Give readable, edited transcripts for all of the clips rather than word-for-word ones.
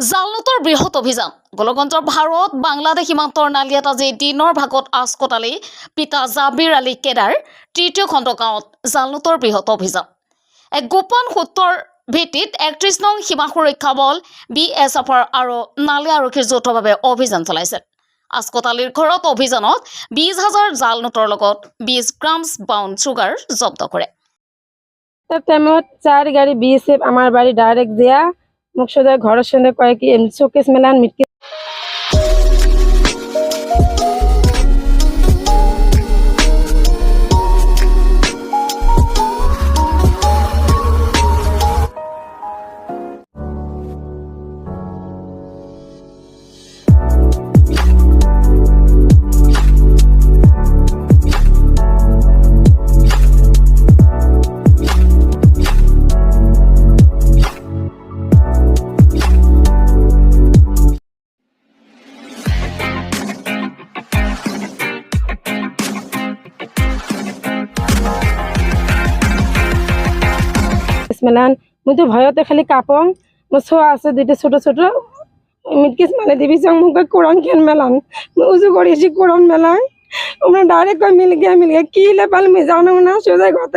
জালনোটৰ বৃহৎ অভিযান গোলকগঞ্জৰ ভাৰত বাংলাদেশ সীমান্তৰ নালিয়াত আজি দিনৰ ভাগত আচকটালি পিতা জাবিৰ আলী কেদাৰ তৃতীয় খণ্ড গাঁৱত জালনোটৰ বৃহৎ অভিযান এক গোপন সূত্ৰৰ ভিত্তিত ৩১ নং সীমা সুৰক্ষা বল BSFৰ আৰু নালিয়া আৰক্ষীৰ যৌথভাৱে অভিযান চলাইছে। আচকটালিৰ ঘৰত অভিযানত ২০,০০০ জালনোটৰ লগত ২০ গ্ৰাম ব্ৰাউন চুগাৰ জব্দ কৰে। তার টাইমত 4 গাড়ি BSF আমার বাড়ি ডাইরেক্ট দেয়া মুখ সোজা ঘরের সঙ্গে কয়েক শোকেস মেলান মিটকে মেলান মুই তো ভয়তে খালি কাপং মোর ছোয়া আছে দুইটা ছোট ছোট মিটকেস মানে দিবি সঙ্গ মুখে কোরআন খেন মেলান উজু করেছি কোরআন মেলান আমরা ডাইরেক্ট মিল গিয়া কি লেপাল মুই জানো না সোজা গত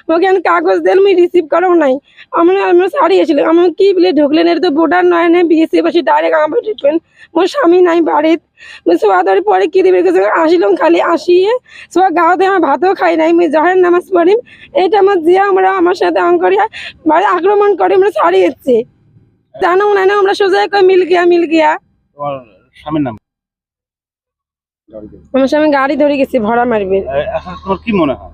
মোকে কাগজ দেন মুই রিসিভ করো নাই আমরা ছাড়িয়েছিল আমি কি বলে ঢুকলেন এর তো বর্ডার নয় না BSF আসি ডাইরেক্ট আমার ট্রিটমেন্ট মোর স্বামী নাই বাড়িত মুই সোয়া ধরে পরে কি দিবে আসিলাম খালি আসিয়ে সোয়া গাঁওতে আমার ভাতও খাই নাই মুই জহের নামাজ পড়িম এইটা আমার যে আমরা আমার সাথে অঙ্করিয়া বাড়ি আক্রমণ করে আমরা ছাড়িয়েছি জানো না না আমরা সোজা মিল গিয়া তোমার স্বামীর নাম আমার স্বামী গাড়ি ধরে গেছি ভরা মারবে। এখন তোমার কি মনে হয়?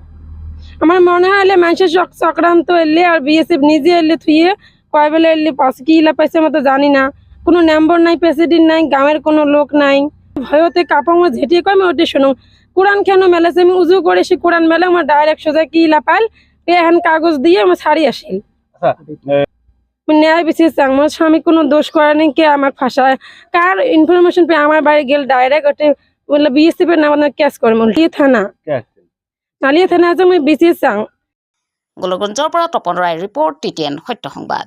আমার মনে হয় এলে মানুষের চক্রান্ত এলে আর BSF নিজে এলে থুয়ে কয় বেলা এলে পাশে কি ইলা পাইছে আমরা তো জানি না, কোনো নম্বর নাই, প্রেসিডেন্ট নাই, গ্রামের কোনো লোক নাই, ভয়তে কাপড় ঝেটিয়ে কয় আমি ওটি শুনো কোরআন কেন মেলাছে আমি উজু করে সে কোরআন মেলে আমার ডাইরেক্ট সোজা কি ইলা পাইল পেহান কাগজ দিয়ে আমার ছাড়ি আসিল। ন্যায় বিশেষ আমার স্বামী কোনো দোষ করে নেই, কে আমার ফাঁসায় কার ইনফরমেশন পেয়ে আমার বাড়ি গেল ডাইরেক্ট ওটি বললো BSF এর নাম ক্যাশ করে নালিয়া থানা আছে আমি বিশেষ চাং। গোলকগঞ্জৰ পৰা তপন ৰায়ৰ ৰিপৰ্ট TTN সত্য সংবাদ।